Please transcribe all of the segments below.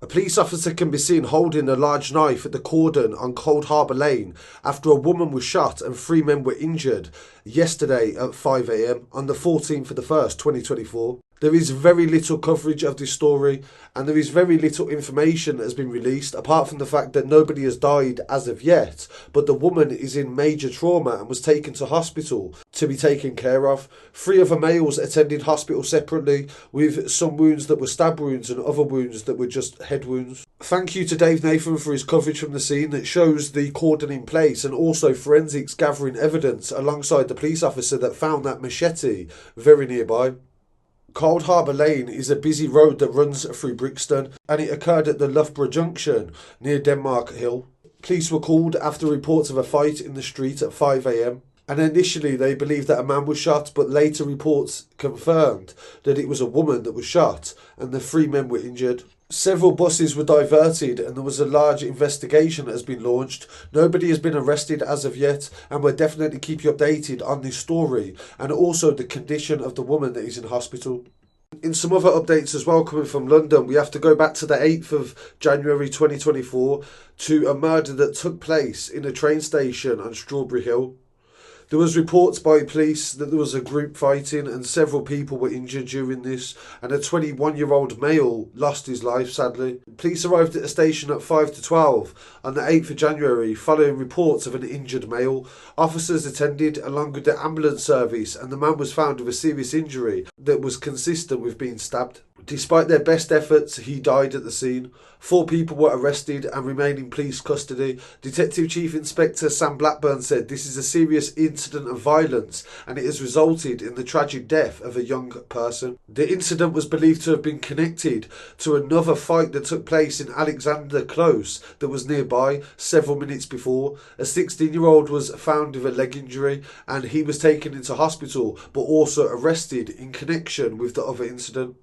A police officer can be seen holding a large knife at the cordon on Cold Harbour Lane after a woman was shot and 3 men were injured yesterday at 5 a.m. on the 14th of the 1st, 2024. There is very little coverage of this story and there is very little information that has been released apart from the fact that nobody has died as of yet, but the woman is in major trauma and was taken to hospital to be taken care of. 3 other males attended hospital separately with some wounds that were stab wounds and other wounds that were just head wounds. Thank you to Dave Nathan for his coverage from the scene that shows the cordon in place and also forensics gathering evidence alongside the police officer that found that machete very nearby. Cold Harbour Lane is a busy road that runs through Brixton and it occurred at the Loughborough Junction near Denmark Hill. Police were called after reports of a fight in the street at 5 a.m. and initially they believed that a man was shot, but later reports confirmed that it was a woman that was shot and the 3 men were injured. Several buses were diverted and there was a large investigation that has been launched. Nobody has been arrested as of yet and we'll definitely keep you updated on this story and also the condition of the woman that is in hospital. In some other updates as well coming from London, we have to go back to the 8th of January 2024 to a murder that took place in a train station on Strawberry Hill. There was reports by police that there was a group fighting and several people were injured during this and a 21-year-old male lost his life sadly. Police arrived at the station at 5 to 12 on the 8th of January following reports of an injured male. Officers attended along with the ambulance service and the man was found with a serious injury that was consistent with being stabbed. Despite their best efforts, he died at the scene. 4 people were arrested and remain in police custody. Detective Chief Inspector Sam Blackburn said this is a serious incident of violence and it has resulted in the tragic death of a young person. The incident was believed to have been connected to another fight that took place in Alexander Close that was nearby several minutes before. A 16-year-old was found with a leg injury and he was taken into hospital but also arrested in connection with the other incident.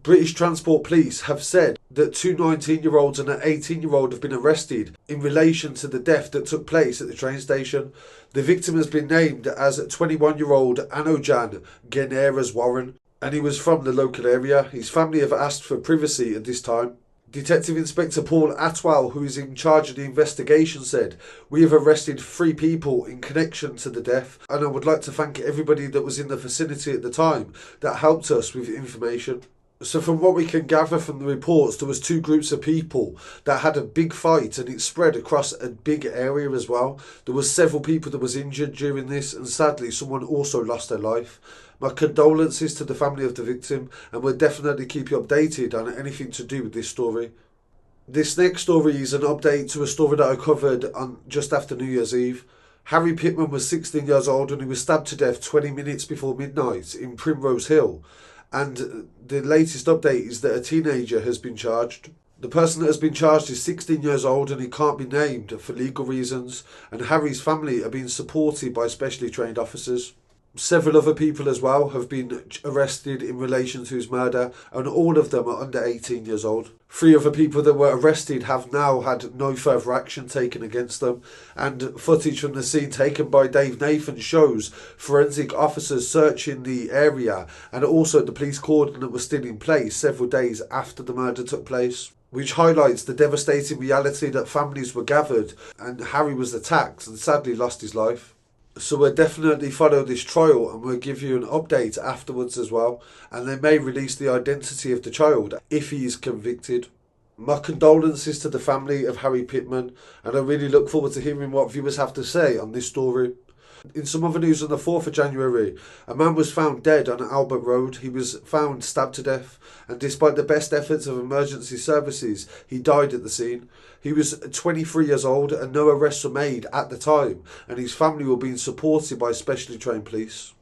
British Transport Police have said that 2 19-year-olds and an 18-year-old have been arrested in relation to the death that took place at the train station. The victim has been named as 21-year-old Anojan Generas Warren and he was from the local area. His family have asked for privacy at this time. Detective Inspector Paul Atwell, who is in charge of the investigation, said, "We have arrested 3 people in connection to the death and I would like to thank everybody that was in the vicinity at the time that helped us with information." So from what we can gather from the reports, there was 2 groups of people that had a big fight and it spread across a big area as well. There was several people that was injured during this and sadly someone also lost their life. My condolences to the family of the victim and we'll definitely keep you updated on anything to do with this story. This next story is an update to a story that I covered on just after New Year's Eve. Harry Pitman was 16 years old and he was stabbed to death 20 minutes before midnight in Primrose Hill. And the latest update is that a teenager has been charged. The person that has been charged is 16 years old and he can't be named for legal reasons. And Harry's family are being supported by specially trained officers. Several other people as well have been arrested in relation to his murder and all of them are under 18 years old. 3 other people that were arrested have now had no further action taken against them and footage from the scene taken by Dave Nathan shows forensic officers searching the area and also the police cordon that was still in place several days after the murder took place, which highlights the devastating reality that families were gathered and Harry was attacked and sadly lost his life. So we'll definitely follow this trial and we'll give you an update afterwards as well. And they may release the identity of the child if he is convicted. My condolences to the family of Harry Pitman and I really look forward to hearing what viewers have to say on this story. In some other news, on the 4th of January, a man was found dead on Rathgar Road. He was found stabbed to death and despite the best efforts of emergency services, he died at the scene. He was 23 years old and no arrests were made at the time and his family were being supported by specially trained police.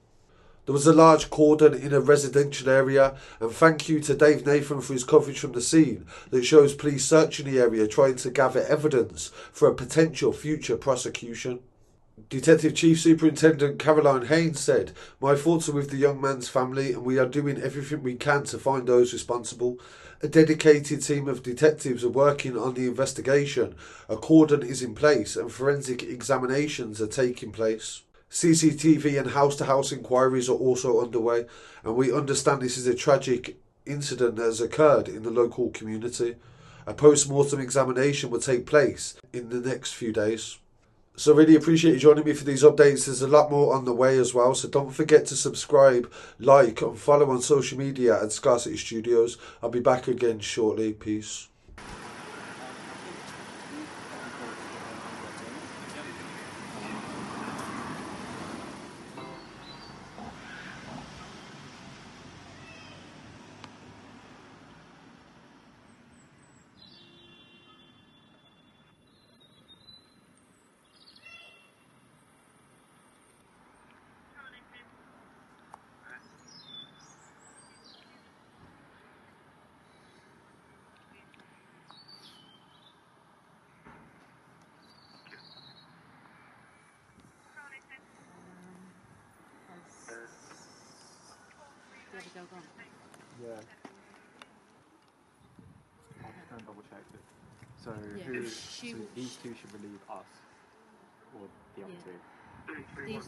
There was a large cordon in a residential area and thank you to Dave Nathan for his coverage from the scene that shows police searching the area trying to gather evidence for a potential future prosecution. Detective Chief Superintendent Caroline Haynes said, "My thoughts are with the young man's family and we are doing everything we can to find those responsible. A dedicated team of detectives are working on the investigation. A cordon is in place and forensic examinations are taking place. CCTV and house-to-house inquiries are also underway and we understand this is a tragic incident that has occurred in the local community. A post-mortem examination will take place in the next few days. So really appreciate you joining me for these updates. There's a lot more on the way as well, so don't forget to subscribe, like and follow on social media at Scarcity Studios. I'll be back again shortly. Peace. Yeah. I'll double check it. So Yeah, who? So these two should relieve us, or the other two.